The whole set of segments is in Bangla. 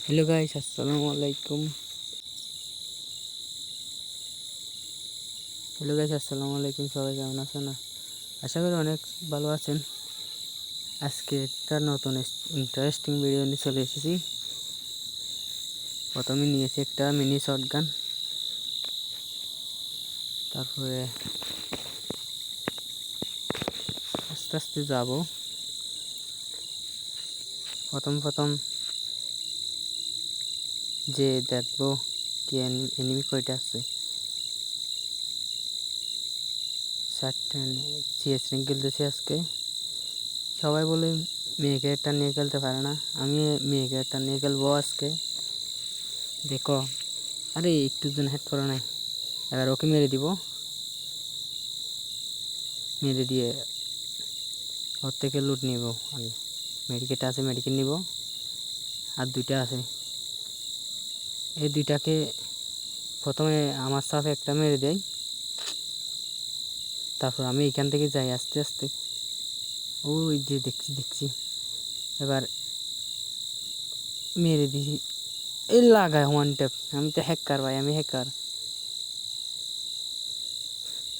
হ্যালো গাইস, আসসালামু আলাইকুম। সবাই কেমন আছেন? আশা করি অনেক ভালো আছেন। আজকে একটা নতুন ইন্টারেস্টিং ভিডিও নিয়ে চলে এসেছি। প্রথমে নিয়েছি একটা মিনি শটগান, তারপরে আস্তে আস্তে যাব। প্রথম যে দেখবো কি এনিমি কয়টা আছে। 4টা সিএস র্যাঙ্ক খেলতেছি আজকে। সবাই বলে মেয়ে ক্যারেক্টার নিয়ে খেলতে পারে না, আমি মেয়ে ক্যারেক্টার নিয়ে খেলবো আজকে। দেখো, আরে একটু জন হেড পড়া নাই। এবার ওকে মেরে দিব, মেরে দিয়ে ওর থেকে লুট নিব। আমি মেডিকেট আছে, মেডিকেট নিব। আর দুইটা আছে, এই দুইটাকে প্রথমে আমার সাথে একটা মেরে দেয়, তারপর আমি এখান থেকে যাই আস্তে আস্তে। ওই যে দেখছি এবার মেরে দিই, এই লাগায় ওয়ান ট্যাপ। আমি তো হ্যাকার ভাই, আমি হ্যাকার।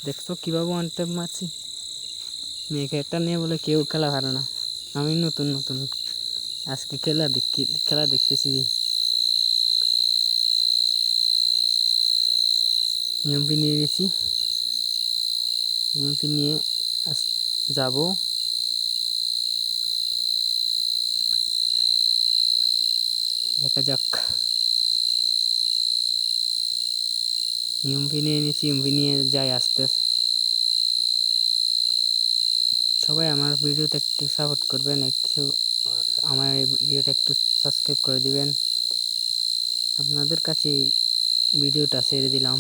দেখছো কীভাবে ওয়ান ট্যাপ মারছি? মেয়েকে একটা নিয়ে বলে কেউ খেলা পারে না। আমি নতুন আজকে খেলা দেখতেছি। ইউএমপি নিয়ে নিয়েছি, ইউএমপি নিয়ে যাব। দেখা যাক। ইউএমপি নিয়ে নিয়েছি, ইউএমপি নিয়ে যাই আস্তে। সবাই আমার ভিডিওতে একটু সাপোর্ট করবেন, আমার ভিডিওটা একটু সাবস্ক্রাইব করে দিবেন। আপনাদের কাছে ভিডিওটা ছেড়ে দিলাম।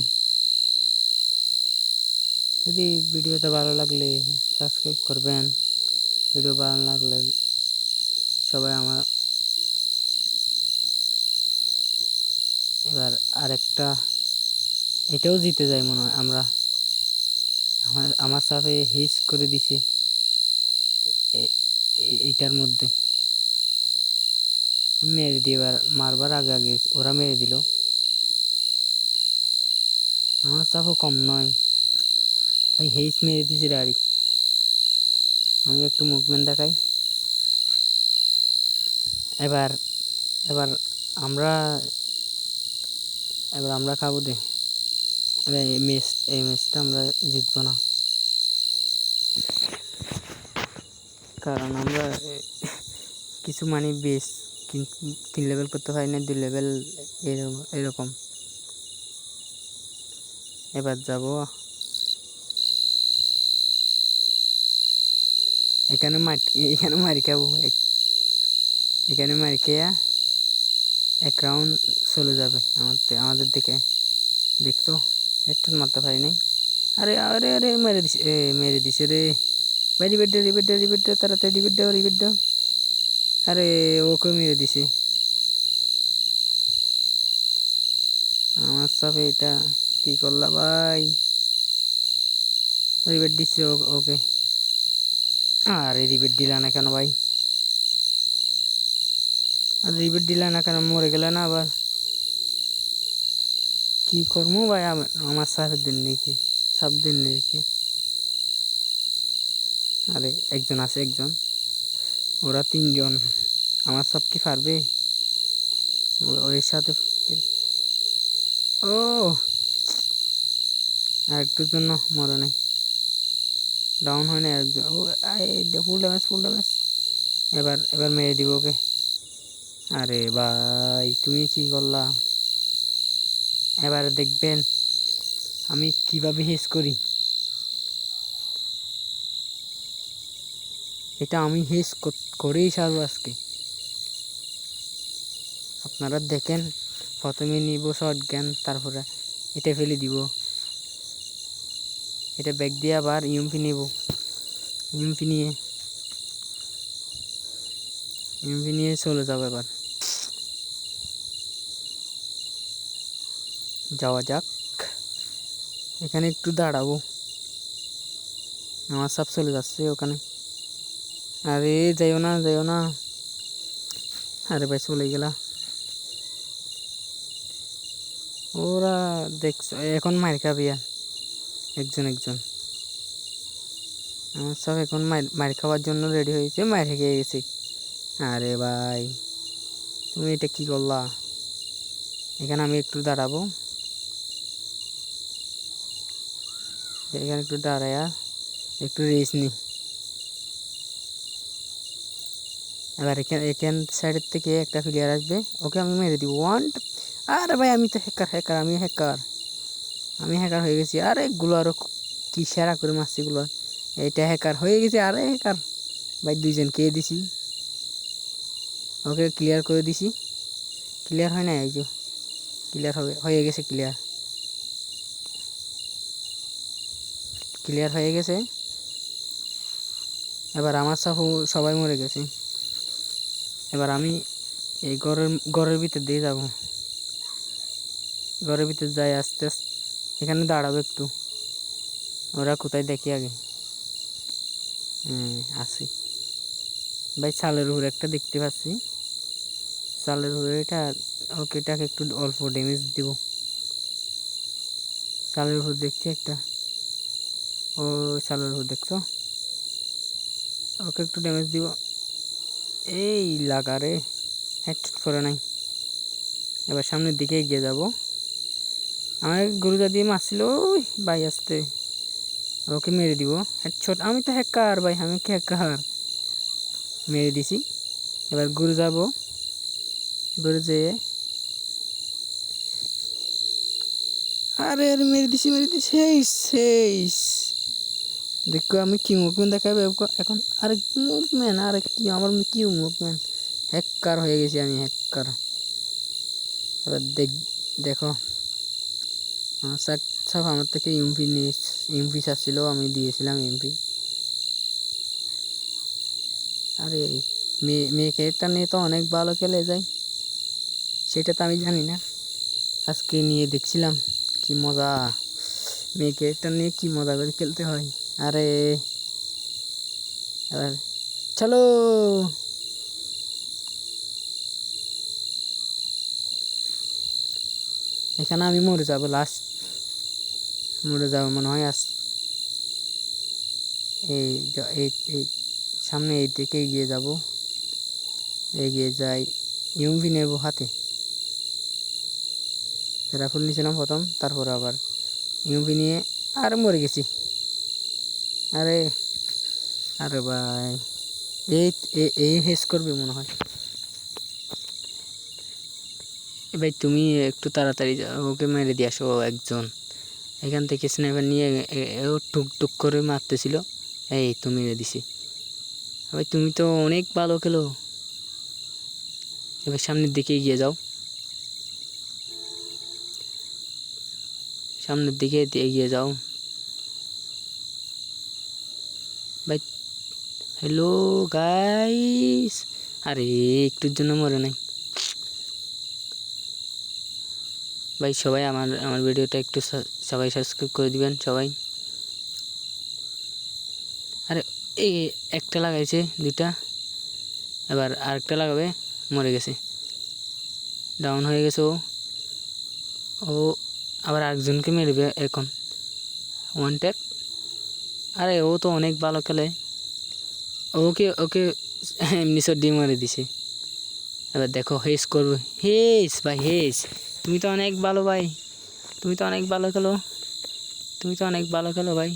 যদি ভিডিওটা ভালো লাগলে সাবস্ক্রাইব করবেন। ভিডিও ভালো লাগলে সবাই আমার এবার আরেকটা, এটাও জিতে যায় মনে হয়। আমার সাথে হিস করে দিছে এইটার মধ্যে। মেরে দিয়ে এবার মারবার আগে ওরা মেরে দিল। আমার সাফও কম নয় ভাই, হেইস মেরে দিছে ডাইরেক্ট। আমি একটু মুভমেন্ট দেখাই। এবার এবার আমরা খাবো দে। এবার এই ম্যাচটা আমরা জিতবো না, কারণ আমরা কিছু মানে বেশ 3 লেভেল করতে পারি না, 2 লেভেল এরকম। এবার যাব এখানে মারি খাবো। এখানে মারি খেয়া এক রাউন্ড চলে যাবে আমাদের দিকে। দেখতো একটু মারতে পারি নাই। আরে আরে আরে মেরে দিছে রে ভাই। রিবেট দাও তাড়াতাড়ি, রিবেট দাও। আরে ওকে মেরে দিছে আমার সাথে। এটা কি করলা ভাই? রিবেট দিচ্ছে ওকে। আরে রিবেট দিলা না কেন ভাই? আর রিবেট দিলা না কেন? মরে গেলে না আবার? কি করবো ভাই? আমার সাথে দিন নাকি সব দিন নাকি? আরে একজন আছে, ওরা 3জন। আমার সব কি পারবে ওর সাথে? ও আর একটুর জন্য মরে নাই, ডাউন হয় না একজন। ও ফুল ড্যামেজ। এবার মেরে দিব ওকে। আরে ভাই তুমি কি করলা? এবারে দেখবেন আমি কিভাবে হেস করি। এটা আমি হেস করেই ছাড়বো আজকে। আপনারা দেখেন, প্রথমে নিব শটগান, তারপরে এটা ফেলে দিব, এটা ব্যাগ দিয়ে আবার ইউএমপি নেব। ইউএমপি নিয়ে চলে যাবো। এবার যাওয়া যাক। এখানে একটু দাঁড়াবো, আমার সব চলে যাচ্ছে ওখানে। আরে যাইও না। আরে ভাই চলে গেলা। ওরা দেখছো এখন মার খাবি একজন একজন। আমার সব এখন মার খাওয়ার জন্য রেডি হয়েছে, মার খেয়ে গেছে। আরে ভাই তুমি এটা কি করলা? এখানে আমি একটু দাঁড়াবো, এখানে একটু দাঁড়ায়া একটু রেস্ট নিই। এবার এখান সাইডের থেকে একটা প্লেয়ার আসবে, ওকে আমি মেরে দিব 1। আরে ভাই আমি তো হ্যাকার আমি হ্যাকার হয়ে গেছি। আরে গুলো আরো কি সেরা করে মারছি গুলো, এটা হ্যাকার হয়ে গেছে। আরে হ্যাকার ভাই দুইজন কে দিছি, ওকে ক্লিয়ার করে দিছি। ক্লিয়ার হয় না, এই যে ক্লিয়ার হয়ে গেছে। ক্লিয়ার হয়ে গেছে। এবার আমার সবাই মরে গেছে। এবার আমি এই ঘরের ভিতর দিয়ে যাব, ঘরের ভিতর যাই আস্তে আস্তে। এখানে দাঁড়াবো একটু, ওরা কোথায় দেখি আগে। আসি ভাই, চালের উপর একটা দেখতে পাচ্ছি, চালের উপরে এটা। ওকে এটাকে একটু অল্প ড্যামেজ দিব। চালের উপর দেখছি একটা, ও চালের উপর দেখছো, ওকে একটু ড্যামেজ দিব। এই লাগা রে, হেডশট করে নাই। এবার সামনের দিকে এগিয়ে যাব। আমার গরুজা দিয়ে মারছিল ওই ভাই, আসতে ওকে মেরে দিব হেডশট। আমি তো হ্যাকার ভাই, আমি কি হ্যাকার, মেরে দিছি। এবার গরু যাব, গরু যেয়ে আরে আরে মেরে দিছি শেষ। দেখো আমি কি মুভমেন্ট দেখাবে এখন। আরে মুভমেন্ট, আরে কি আমার কি মুভমেন্ট, হ্যাকার হয়ে গেছি আমি, হ্যাকার। এবার দেখো সব আমার থেকে ইউএমপি চাচ্ছিল, আমি দিয়েছিলাম ইউএমপি। আরে মেয়ে ক্যারেক্টার নিয়ে তো অনেক ভালো খেলে যায়, সেটা তো আমি জানি না। আজকে নিয়ে দেখছিলাম কি মজা, মেয়ে ক্যারেক্টার নিয়ে কি মজা করে খেলতে হয়। আরে এবার চলো, এখানে আমি মরে যাবো, লাস্ট মরে যাবো মনে হয়। এই এই সামনে এই দিকে এগিয়ে যাব, এগিয়ে যাই, ইউএমপি নেব হাতে। রাফুল নিয়েছিলাম প্রথম, তারপর আবার ইউএমপি নিয়ে আর মরে গেছি। আরে আরে ভাই এই এই হেস করবে মনে হয়। ভাই তুমি একটু তাড়াতাড়ি ওকে মেরে দিয়ে আসো একজন। এখান থেকে স্নাইপার নিয়ে ও টুক করে মারতেছিল, এই তো মেরে দিছি। ভাই তুমি তো অনেক ভালো খেলো। এবার সামনের দিকে এগিয়ে যাও, সামনের দিকে এগিয়ে যাও ভাই। হ্যালো গাইস, আরে একটুর জন্য মরে নাই ভাই। সবাই আমার ভিডিওটা একটু সবাই সাবস্ক্রাইব করে দিবেন সবাই। আরে এই একটা লাগাইছে, দুইটা, এবার আরেকটা লাগাবে, মরে গেছে, ডাউন হয়ে গেছে ও। আবার আরেকজনকে মেরবে এখন, ওয়ান ট্যাপ। আরে ও তো অনেক ভালো খেলে, ওকে ওকে এমনি সর্দি মারে দিছে। এবার দেখো হেস করবে, হেস ভাই হেস। তুমি তো অনেক ভালো ভাই, তুমি তো অনেক ভালো খেলো ভাই।